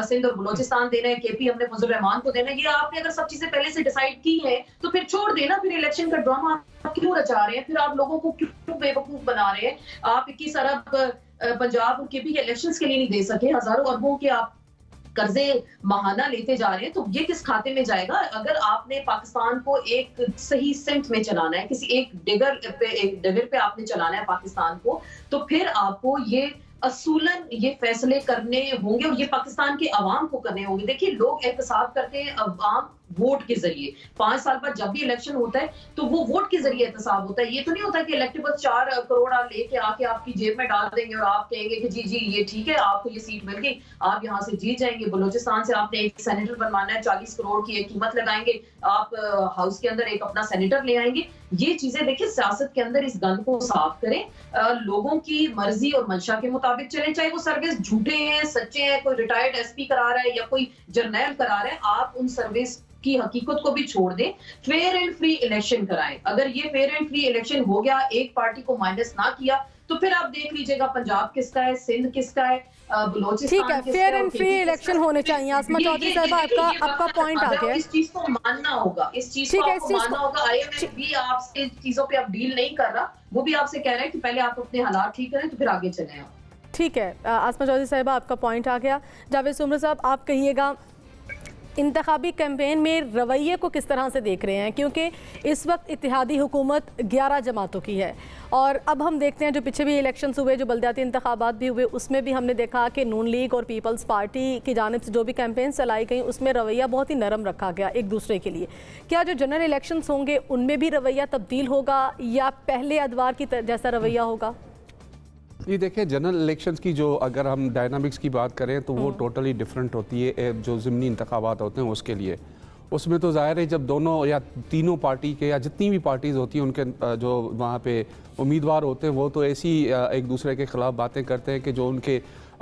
S4: सिंध और बलूचिस्तान देना है, KP हमने फजल रहमान को देना है। ये आपने अगर सब चीजें पहले से डिसाइड की है तो फिर छोड़ देना, फिर इलेक्शन का ड्रामा आप क्यों रचा रहे हैं, फिर आप लोगों को क्यों बेवकूफ बना रहे हैं। आप 21 अरब पंजाब और KP के इलेक्शंस के लिए नहीं दे सके, हजारों अरबों के आप कर्जे महाना लेते जा रहे हैं, तो ये किस खाते में जाएगा? अगर आपने पाकिस्तान को एक सही सिमत में चलाना है, किसी एक डगर पे आपने चलाना है पाकिस्तान को, तो फिर आपको ये असूलन ये फैसले करने होंगे और ये पाकिस्तान के अवाम को करने होंगे। देखिए, लोग एहतसाब करते हैं, अवाम वोट के जरिए। 5 साल बाद जब भी इलेक्शन होता है तो वो वोट के जरिए एहतसाब होता है। ये तो नहीं होता कि इलेक्टेबल 4 करोड़ आप लेके आके आपकी जेब में डाल देंगे और आप कहेंगे कि जी ये ठीक है, आपको ये सीट मिल गई, आप यहाँ से जीत जाएंगे। बलूचिस्तान से आपने एक सेनेटर बनवाना है, 40 करोड़ की एक कीमत लगाएंगे, आप हाउस के अंदर एक अपना सेनेटर ले आएंगे। ये चीजें देखिए, सियासत के अंदर इस गंद को साफ करें, लोगों की मर्जी और मंशा के मुताबिक चलें, चाहे वो सर्विस झूठे हैं सच्चे हैं, कोई रिटायर्ड एसपी करा रहा है या कोई जर्नैल करा रहा है, आप उन सर्विस की हकीकत को भी छोड़ दें, फेयर एंड फ्री इलेक्शन कराएं। अगर ये फेयर एंड फ्री इलेक्शन हो गया, एक पार्टी को माइनस ना किया, तो फिर आप देख लीजिएगा पंजाब किसका है, सिंध किसका है, बलूचिस्तान
S1: ठीक है, फेयर एंड फ्री इलेक्शन होने चाहिए। आसमा चौधरी साहब, आपका पॉइंट आ गया।
S4: इस चीज को मानना होगा, इस चीज को आपको मानना होगा। IMF भी आपसे चीजों पे अब डील नहीं कर रहा, वो भी आपसे कह रहे हैं कि पहले आप अपने हालात ठीक करें तो फिर आगे चलें आप।
S1: ठीक है आसमा चौधरी साहब, आपका पॉइंट आ गया। जावेद सुमर साहब, आप कहिएगा इंतखाबी कैंपेन में रवैये को किस तरह से देख रहे हैं, क्योंकि इस वक्त इत्तेहादी हुकूमत 11 जमातों की है और अब हम देखते हैं जो पीछे भी इलेक्शंस हुए, जो बल्दियाती इंतखाबात भी हुए, उसमें भी हमने देखा कि नून लीग और पीपल्स पार्टी की जानिब से जो भी कैंपेन चलाई गई उसमें रवैया बहुत ही नरम रखा गया एक दूसरे के लिए। क्या जो जनरल इलेक्शंस होंगे उनमें भी रवैया तब्दील होगा या पहले अदवार की जैसा रवैया होगा?
S5: ये देखिए, जनरल इलेक्शंस की जो अगर हम डायनामिक्स की बात करें तो वो टोटली डिफरेंट होती है जो ज़िमनी इंतखाबात होते हैं उसके लिए। उसमें तो ज़ाहिर है जब दोनों या तीनों पार्टी के या जितनी भी पार्टीज़ होती हैं उनके जो वहाँ पे उम्मीदवार होते हैं वो तो ऐसी एक दूसरे के ख़िलाफ़ बातें करते हैं कि जो उनके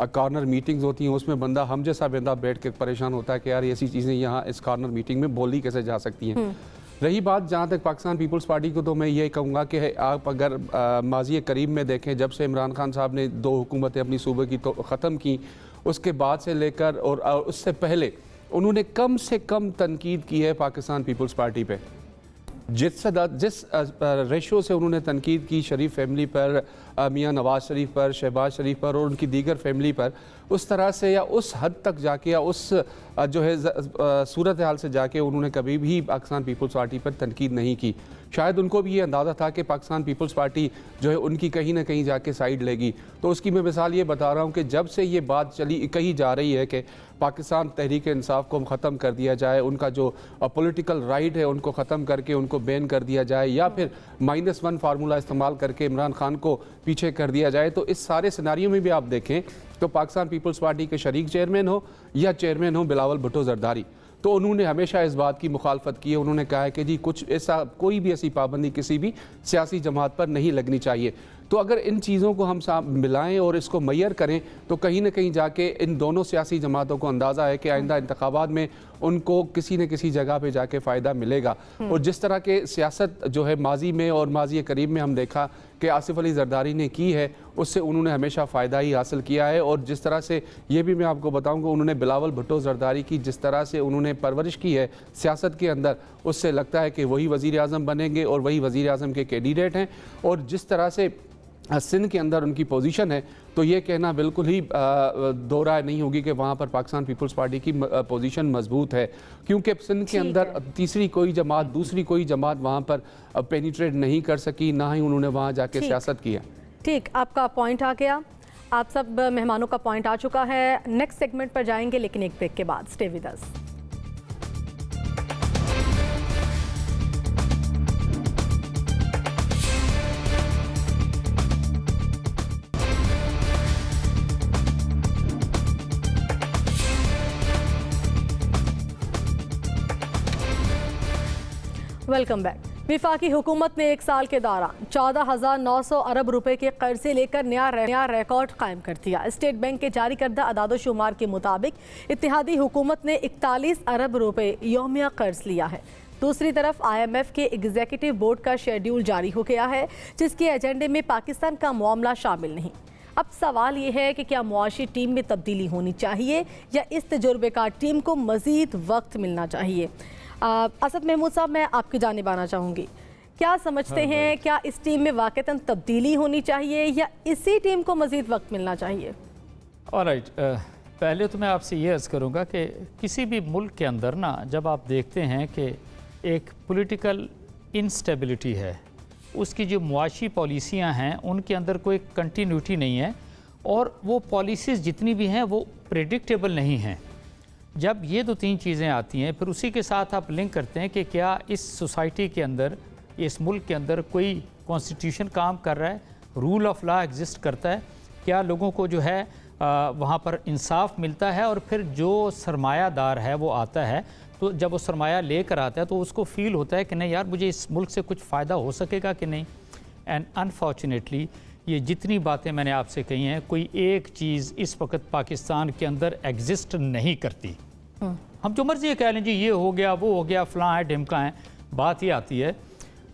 S5: कॉर्नर मीटिंग्स होती हैं उसमें बंदा हम जैसा बंदा बैठ के परेशान होता है कि यार ऐसी चीज़ें यहाँ इस कॉर्नर मीटिंग में बोली कैसे जा सकती हैं। रही बात जहाँ तक पाकिस्तान पीपल्स पार्टी को, तो मैं ये कहूँगा कि आप अगर माजी करीब में देखें, जब से इमरान खान साहब ने 2 हुकूमतें अपनी सूबे की तो ख़त्म की, उसके बाद से लेकर और उससे पहले उन्होंने कम से कम तनकीद की है पाकिस्तान पीपल्स पार्टी पे। जिस रेशो से उन्होंने तनकीद की शरीफ फैमिली पर, मियाँ नवाज़ शरीफ पर, शहबाज शरीफ पर और उनकी दीगर फैमिली पर, उस तरह से या उस हद तक जाके या उस जो है सूरत हाल से जाके उन्होंने कभी भी पाकिस्तान पीपल्स पार्टी पर तनकीद नहीं की। शायद उनको भी ये अंदाज़ा था कि पाकिस्तान पीपल्स पार्टी जो है उनकी कहीं ना कहीं जाके साइड लेगी। तो उसकी मैं मिसाल ये बता रहा हूँ कि जब से ये बात कही जा रही है कि पाकिस्तान तहरीक इंसाफ को ख़त्म कर दिया जाए, उनका जो पॉलिटिकल राइट है उनको ख़त्म करके उनको बैन कर दिया जाए या फिर -1 फार्मूला इस्तेमाल करके इमरान खान को पीछे कर दिया जाए, तो इस सारे सिनारियों में भी आप देखें तो पाकिस्तान पीपल्स पार्टी के शरीक चेयरमैन हो या चेयरमैन हो बिलावल भुट्टो जरदारी, तो उन्होंने हमेशा इस बात की मुखालफत की है। उन्होंने कहा है कि जी कुछ ऐसा कोई भी ऐसी पाबंदी किसी भी सियासी जमात पर नहीं लगनी चाहिए। तो अगर इन चीज़ों को हम साथ मिलाएं और इसको मैयर करें तो कहीं ना कहीं जाके इन दोनों सियासी जमातों को अंदाज़ा है कि आइंदा इंतखाबात में उनको किसी न किसी जगह पे जाके फ़ायदा मिलेगा। और जिस तरह के सियासत जो है माजी में और माजी करीब में हम देखा कि आसिफ अली जरदारी ने की है, उससे उन्होंने हमेशा फ़ायदा ही हासिल किया है। और जिस तरह से ये भी मैं आपको बताऊँ कि उन्होंने बिलावल भुट्टो जरदारी की जिस तरह से उन्होंने परवरिश की है सियासत के अंदर, उससे लगता है कि वही वज़ीर आज़म बनेंगे और वही वज़ीर आज़म के कैंडिडेट हैं। और जिस तरह से सिंध के अंदर उनकी पोजीशन है, तो ये कहना बिल्कुल ही दो राय नहीं होगी कि वहाँ पर पाकिस्तान पीपल्स पार्टी की पोजीशन मजबूत है, क्योंकि सिंध के अंदर तीसरी कोई जमात, दूसरी कोई जमात वहाँ पर पेनिट्रेट नहीं कर सकी, ना ही उन्होंने वहाँ जाके सियासत किया।
S1: ठीक, आपका पॉइंट आ गया, आप सब मेहमानों का पॉइंट आ चुका है। नेक्स्ट सेगमेंट पर जाएंगे लेकिन एक ब्रेक के बाद। Stay with us. Welcome back. विफाकी हुकूमत ने एक साल के दौरान 14,900 अरब रुपए के कर्ज से लेकर नया रिकॉर्ड कायम कर दिया। स्टेट बैंक के जारी करदा अदादोशुमार के मुताबिक इत्तेहादी हुकूमत ने 41 अरब रुपए यौमिया कर्ज लिया है। दूसरी तरफ IMF के एग्जीक्यूटिव बोर्ड का शेड्यूल जारी हो गया है, जिसके एजेंडे में पाकिस्तान का मामला शामिल नहीं। अब सवाल ये है कि क्या मुआशी टीम में तब्दीली होनी चाहिए या इस तजुर्बेकार टीम को मज़ीद वक्त मिलना चाहिए। असद महमूद साहब, मैं आपकी जानिब आना चाहूँगी। क्या समझते हैं, क्या इस टीम में वाकईतन तब्दीली होनी चाहिए या इसी टीम को मज़ीद वक्त मिलना चाहिए?
S3: ऑलराइट, पहले तो मैं आपसे ये अर्ज़ करूँगा कि किसी भी मुल्क के अंदर ना, जब आप देखते हैं कि एक पॉलिटिकल इंस्टेबिलिटी है, उसकी जो मुआशी पॉलिसियाँ हैं उनके अंदर कोई कंटिन्यूटी नहीं है और वो पॉलिसीज़ जितनी भी हैं वो प्रेडिक्टेबल नहीं हैं। जब ये 2-3 चीज़ें आती हैं, फिर उसी के साथ आप लिंक करते हैं कि क्या इस सोसाइटी के अंदर, इस मुल्क के अंदर कोई कॉन्स्टिट्यूशन काम कर रहा है, रूल ऑफ लॉ एग्जिस्ट करता है, क्या लोगों को जो है वहाँ पर इंसाफ मिलता है, और फिर जो सरमायादार है वो आता है, तो जब वो सरमाया लेकर आता है तो उसको फील होता है कि नहीं यार मुझे इस मुल्क से कुछ फ़ायदा हो सकेगा कि नहीं। एंड अनफॉर्चुनेटली ये जितनी बातें मैंने आपसे कही हैं, कोई एक चीज़ इस वक्त पाकिस्तान के अंदर एग्जिस्ट नहीं करती। हम जो मर्जी कह लें जी ये हो गया वो हो गया, फलां है ढिमका है, बात ये आती है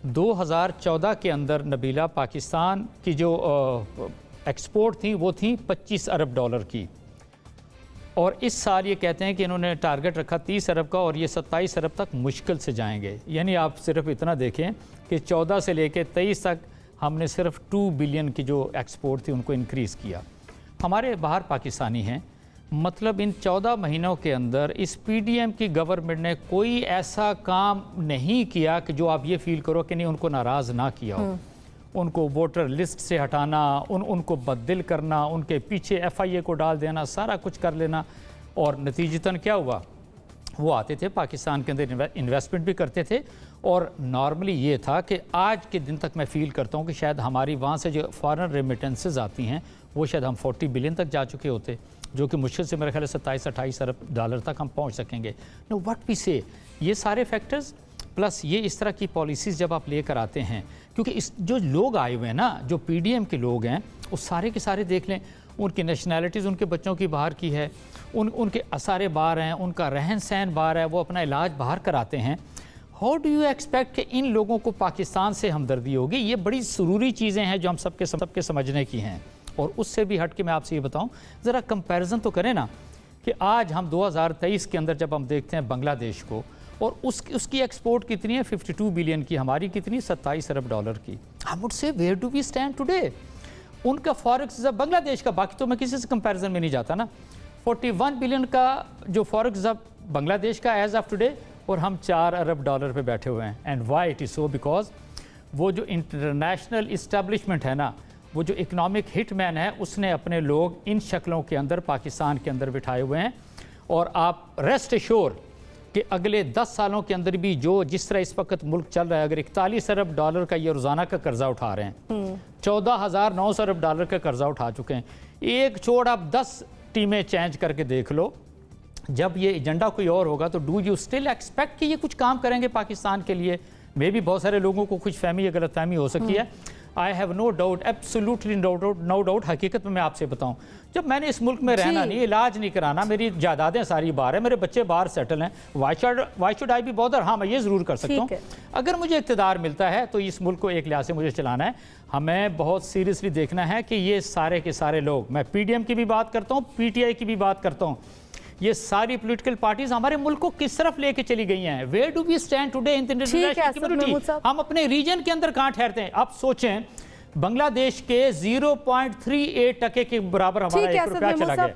S3: 2014 के अंदर नबीला पाकिस्तान की जो एक्सपोर्ट थी वो थी 25 अरब डॉलर की, और इस साल ये कहते हैं कि इन्होंने टारगेट रखा 30 अरब का, और ये 27 अरब तक मुश्किल से जाएंगे। यानी आप सिर्फ इतना देखें कि 14 से लेकर 23 तक हमने सिर्फ 2 बिलियन की जो एक्सपोर्ट थी उनको इंक्रीज़ किया। हमारे बाहर पाकिस्तानी हैं, मतलब इन 14 महीनों के अंदर इस पीडीएम की गवर्नमेंट ने कोई ऐसा काम नहीं किया कि जो आप ये फील करो कि नहीं उनको नाराज़ ना किया हो। उनको वोटर लिस्ट से हटाना, उनको बददिल करना, उनके पीछे FIA को डाल देना, सारा कुछ कर लेना, और नतीजतन क्या हुआ, वो आते थे पाकिस्तान के अंदर इन्वेस्टमेंट भी करते थे। और नॉर्मली ये था कि आज के दिन तक मैं फ़ील करता हूँ कि शायद हमारी वहाँ से जो फॉरेन रेमिटेंसेस आती हैं वो शायद हम 40 बिलियन तक जा चुके होते, जो कि मुश्किल से मेरे ख्याल 27-28 अरब डॉलर तक हम पहुँच सकेंगे। नो व्हाट वी से, ये सारे फैक्टर्स प्लस ये इस तरह की पॉलिसीज़ जब आप लेकर आते हैं, क्योंकि इस जो लोग आए हुए हैं ना, जो पीडीएम के लोग हैं, वो सारे के सारे देख लें, उनकी नेशनैलिटीज़ उनके बच्चों की बाहर की है, उनके असारे बाहर हैं, उनका रहन सहन बाहर है, वो अपना इलाज बाहर कराते हैं। हाउ डू यू एक्सपेक्ट कि इन लोगों को पाकिस्तान से हमदर्दी होगी? ये बड़ी ज़रूरी चीज़ें हैं जो हम सबके समझने की हैं। और उससे भी हट के मैं आपसे ये बताऊँ, ज़रा कंपैरिजन तो करें ना, कि आज हम 2023 के अंदर जब हम देखते हैं बांग्लादेश को, और उसकी एक्सपोर्ट कितनी है 52 बिलियन की, हमारी कितनी 27 अरब डॉलर की। I would say where do we stand today? उनका फॉरेक्स रिजर्व बांग्लादेश का, बाकी तो मैं किसी से कंपैरिजन में नहीं जाता ना, 41 बिलियन का जो फॉरेक्स रिजर्व बांग्लादेश का एज ऑफ टुडे, और हम 4 अरब डॉलर पे बैठे हुए हैं। And why it is so, because वो जो इंटरनेशनल इस्टेब्लिशमेंट है ना, वो जो इकनॉमिक हिटमैन है, उसने अपने लोग इन शक्लों के अंदर पाकिस्तान के अंदर बिठाए हुए हैं। और आप रेस्ट एश्योर कि अगले 10 सालों के अंदर भी जिस तरह इस वक्त मुल्क चल रहा है, अगर 41 अरब डॉलर का ये रोज़ाना का कर्जा उठा रहे हैं, 14,900 अरब डॉलर का कर्जा उठा चुके हैं, एक छोड़ आप 10 टीमें चेंज करके देख लो, जब ये एजेंडा कोई और होगा तो डू यू स्टिल एक्सपेक्ट कि ये कुछ काम करेंगे पाकिस्तान के लिए? मे भी बहुत सारे लोगों को कुछ फहमी या गलतफहमी हो सकती है। I have no doubt, absolutely no doubt. हकीकत में मैं आपसे बताऊं, जब मैंने इस मुल्क में रहना नहीं, इलाज नहीं कराना, मेरी जायदादें सारी बाहर है, मेरे बच्चे बाहर सेटल हैं, why should I be bother? हाँ, मैं ये ज़रूर कर सकता हूँ, अगर मुझे इक़्तिदार मिलता है तो इस मुल्क को एक लिहाज से मुझे चलाना है। हमें बहुत सीरियसली देखना है कि ये सारे के सारे लोग, मैं पीडीएम की भी बात करता हूँ, पीटीआई की भी बात करता हूँ, ये सारी पॉलिटिकल पार्टीज हमारे मुल्क को किस तरफ लेके चली गई हैं? Where do we stand today in the international community? हम अपने रीजन के अंदर कहाँ ठहरते हैं? आप सोचें, बांग्लादेश के 0.38% के बराबर हमारा 1 रुपया चला गया।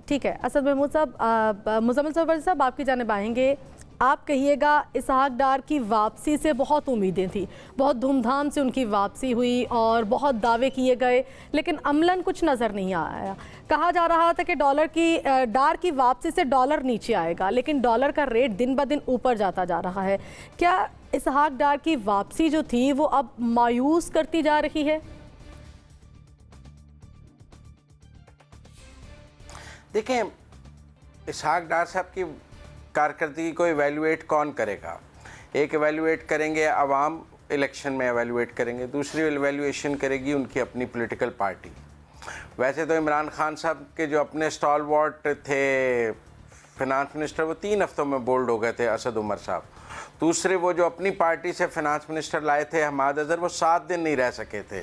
S1: ठीक है असद महमूद साहब, मुजम्मिल साहब आपकी जानिब आएंगे। आप कहिएगा, इसहाक डार की वापसी से बहुत उम्मीदें थी, बहुत धूमधाम से उनकी वापसी हुई और बहुत दावे किए गए, लेकिन अमलन कुछ नज़र नहीं आया। कहा जा रहा था कि डार की वापसी से डॉलर नीचे आएगा, लेकिन डॉलर का रेट दिन ब दिन ऊपर जाता जा रहा है। क्या इसहाक डार की वापसी जो थी वो अब मायूस करती जा रही है?
S2: देखें, इसहाक डार साहब की कारकर्दगी को एवेल्युएट कौन करेगा? एक एवेल्युएट करेंगे अवाम, इलेक्शन में एवेल्युएट करेंगे, दूसरी एवेल्युएशन करेगी उनकी अपनी पॉलिटिकल पार्टी। वैसे तो इमरान खान साहब के जो अपने स्टॉलवर्ट थे फिनांस मिनिस्टर, वो 3 हफ्तों में बोल्ड हो गए थे, असद उमर साहब। दूसरे वो जो अपनी पार्टी से फिनांस मिनिस्टर लाए थे हमाद अजहर, वो 7 दिन नहीं रह सके थे।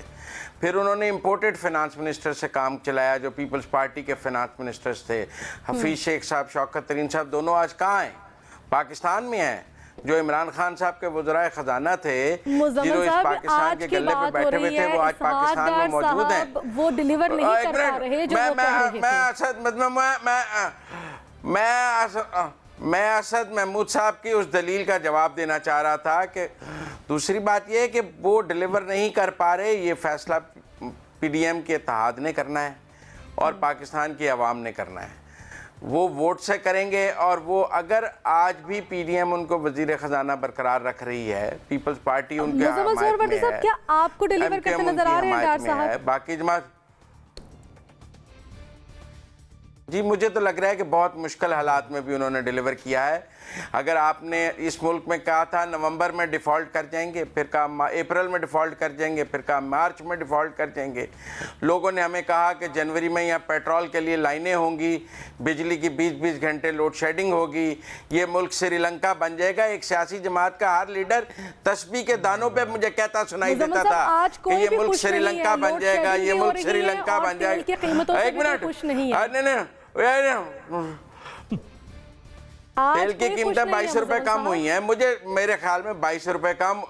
S2: फिर उन्होंने इम्पोर्टेड फिनांस मिनिस्टर से काम चलाया, जो पीपल्स पार्टी के फिनांस मिनिस्टर्स थे, हफीज़ शेख साहब, शौकत तरीन साहब, दोनों आज कहाँ हैं? पाकिस्तान में हैं। जो इमरान खान साहब के वज़राए ख़जाना थे, जो इस पाकिस्तान के गले पे बैठे हुए थे, वो आज पाकिस्तान में मौजूद हैं।
S1: वो डिलीवर नहीं कर पा रहे जो वो कह रहे थे।
S2: मैं असद महमूद साहब की उस दलील का जवाब देना चाह रहा था कि दूसरी बात यह है कि वो डिलीवर नहीं कर पा रहे, ये फैसला पीडीएम के इत्तेहाद ने करना है और पाकिस्तान की आवाम ने करना है। वो वोट से करेंगे। और वो अगर आज भी पीडीएम उनको वजीर खजाना बरकरार रख रही है, पीपल्स पार्टी उनके हमायत में है,
S1: क्या आपको डिलीवर करते नजर आ रहे हैं डार साहब?
S2: बाकी जमात जी, मुझे तो लग रहा है कि बहुत मुश्किल हालात में भी उन्होंने डिलीवर किया है। अगर आपने इस मुल्क में कहा था नवंबर में डिफ़ॉल्ट कर जाएंगे, फिर कहा अप्रैल में डिफ़ॉल्ट कर जाएंगे, फिर कहा मार्च में डिफ़ॉल्ट कर जाएंगे। लोगों ने हमें कहा कि जनवरी में यहाँ पेट्रोल के लिए लाइनें होंगी, बिजली की 20-20 घंटे लोड शेडिंग होगी, ये मुल्क श्रीलंका बन जाएगा। एक सियासी जमात का हर लीडर तस्बीह के दानों पे मुझे कहता सुनाई देता था कि ये मुल्क श्रीलंका बन जाएगा, ये मुल्क श्रीलंका बन जाएगा। एक मिनट, तेल की कीमतें 22 रुपए कम हुई हैं। मेरे ख्याल में 22 रुपए कम,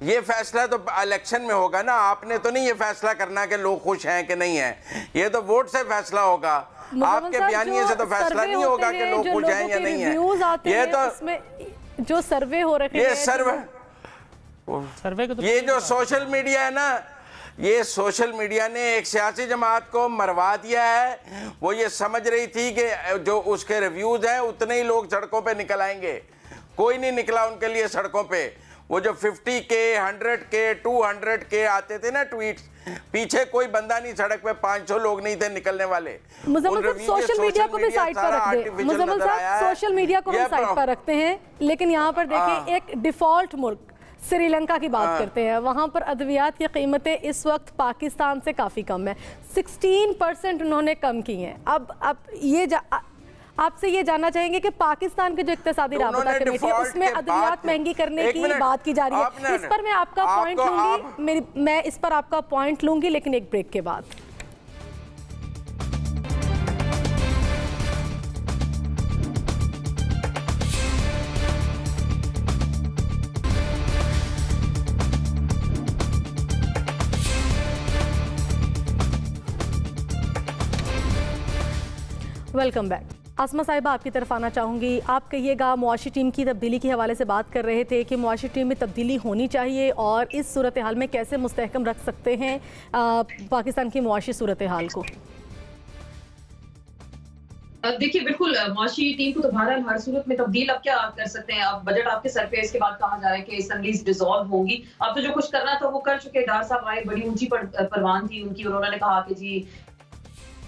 S2: ये फैसला तो इलेक्शन में होगा ना। आपने तो नहीं ये फैसला करना कि लोग खुश हैं कि नहीं हैं, ये तो वोट से फैसला होगा। आपके बयानिए से तो फैसला नहीं होगा कि लोग खुश हैं या नहीं हैं। ये तो
S1: जो सर्वे हो रखे हैं,
S3: सर्वे
S2: ये जो सोशल मीडिया है ना, ये सोशल मीडिया ने एक सियासी जमात को मरवा दिया है। वो ये समझ रही थी कि जो उसके रिव्यूज हैं उतने ही लोग सड़कों पे निकल आएंगे, कोई नहीं निकला उनके लिए सड़कों पे। वो जो 50K 100K 200K आते थे ना ट्वीट्स, पीछे कोई बंदा नहीं, सड़क पे 500 लोग नहीं थे निकलने वाले।
S1: मुजम्मिल साहब सोशल मीडिया को भी साइड पर रख दे। मुजम्मिल साहब सोशल मीडिया को हम साइड पर रखते हैं, लेकिन यहाँ पर देखिए एक डिफॉल्ट मुल्क श्रीलंका की बात करते हैं। वहाँ पर अद्वियात की कीमतें इस वक्त पाकिस्तान से काफ़ी कम है, 16% उन्होंने कम की हैं। अब ये आपसे ये जानना चाहेंगे कि पाकिस्तान के जो इक्तिसादी राबता कमेटी है उसमें अद्वियात महंगी करने की बात की जा रही है। इस पर मैं आपका पॉइंट लूंगी, मैं इस पर आपका पॉइंट लूंगी, लेकिन एक ब्रेक के बाद। Welcome back. आसमा साहिबा, आपकी तरफ आना चाहूँगी। आप कहिएगा, मुआशी टीम की तब्दीली के हवाले से बात कर रहे थे कि मुआशी टीम में तब्दीली होनी चाहिए और इस सूरत हाल में कैसे मुस्तहकम रख सकते हैं पाकिस्तान की मुआशी सूरत हाल को।
S4: देखिए बिल्कुल, मुआशी टीम को तो बहरहाल हर सूरत में तब्दील अब क्या कर सकते हैं। अब बजट आपके सर पे, इसके बाद कहा जा रहा है कि असेंबलीज डिसॉल्व होंगी। अब तो जो कुछ करना था वो कर चुके। डार साहब आए, बड़ी ऊंची परवान थी उनकी, उन्होंने कहा कि जी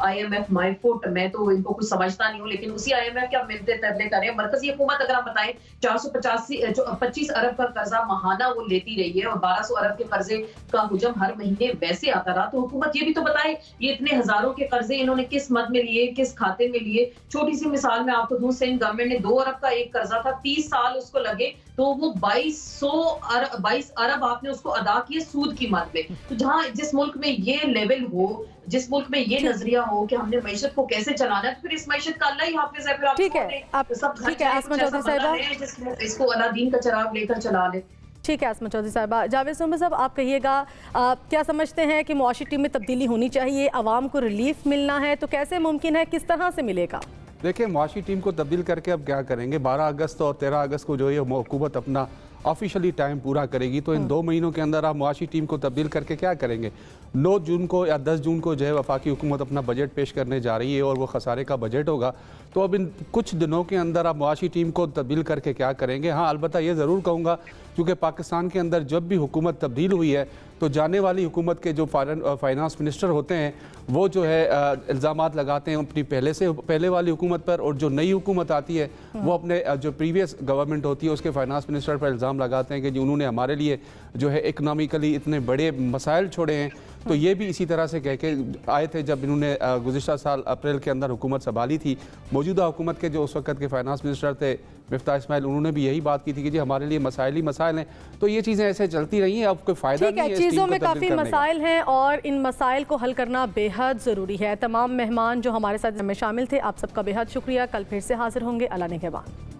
S4: IMF माय फुट, मैं तो इनको कुछ समझता नहीं हूँ, लेकिन उसी IMF के आप मिलते तरले करें। मरकजी हुकूमत अगर आप बताएं 425 अरब का कर्जा महाना वो लेती रही है और 1200 अरब के कर्जे का हुजम हर महीने वैसे आता रहा, तो हुकूमत ये भी तो बताए ये इतने हजारों के कर्जे इन्होंने किस मद में लिए, किस खाते में लिए। छोटी सी मिसाल में आपको दूं, सिंध गवर्नमेंट ने 2 अरब का एक कर्जा था, 30 साल उसको लगे, तो वो 22 अरब आपने उसको अदा किए सूद की मद में। तो जहां जिस मुल्क में ये लेवल हो, जिस मुल्क में ये नजरिया हो कि हमने मैशत को कैसे चलाना है, तो फिर इस मैशत का अल्लाह ही हाफिज है। फिर
S1: ठीक है, आप ठीक है आसमा चौधरी साहिबा,
S4: इसको अलादीन का चिराग लेकर चला ले।
S1: ठीक है आसमा चौधरी साहिबा। जावेद सुम्बे साहब, आप कहिएगा, क्या समझते हैं कि मुआशी टीम में तब्दीली होनी चाहिए, आवाम को रिलीफ मिलना है, तो कैसे मुमकिन है, किस तरह से मिलेगा?
S5: देखिए, मुआशी टीम को तब्दील करके अब क्या करेंगे। 12 अगस्त और 13 अगस्त को जो है हुकूमत अपना ऑफिशियली टाइम पूरा करेगी, तो इन 2 महीनों के अंदर आप मुआशी टीम को तब्दील करके क्या करेंगे। 9 जून को या 10 जून को जो है वफाकी हुकूमत अपना बजट पेश करने जा रही है और वो खसारे का बजट होगा। तो अब इन कुछ दिनों के अंदर आप मुआशी टीम को तब्दील करके क्या करेंगे। हाँ, अलबत्ता ये ज़रूर कहूँगा, क्योंकि पाकिस्तान के अंदर जब भी हुकूमत तब्दील हुई है तो जाने वाली हुकूमत के जो फाइनेंस मिनिस्टर होते हैं वो जो है इल्ज़ामात लगाते हैं अपनी पहले वाली हुकूमत पर, और जो नई हुकूमत आती है वो अपने जो प्रीवियस गवर्नमेंट होती है उसके फाइनेंस मिनिस्टर पर इल्ज़ाम लगाते हैं कि जी उन्होंने हमारे लिए जो है इकनॉमिकली इतने बड़े मसाइल छोड़े हैं। तो ये भी इसी तरह से कह के आए थे जब इन्होंने गुज़िश्ता साल अप्रैल के अंदर हुकूमत संभाली थी। मौजूदा हुकूमत के जो उस वक्त के फाइनेंस मिनिस्टर थे मिफ्ता इस्माइल, उन्होंने भी यही बात की थी कि जी हमारे लिए मसाइल ही मसाइल हैं। तो ये चीज़ें ऐसे चलती रही हैं, अब कोई फ़ायदा नहीं है।
S1: चीज़ों में काफ़ी मसाइल हैं और इन मसाइल को हल करना बेहद ज़रूरी है। तमाम मेहमान जो हमारे साथ में शामिल थे, आप सबका बेहद शुक्रिया। कल फिर से हाजिर होंगे, अल्लाह ने के बाद।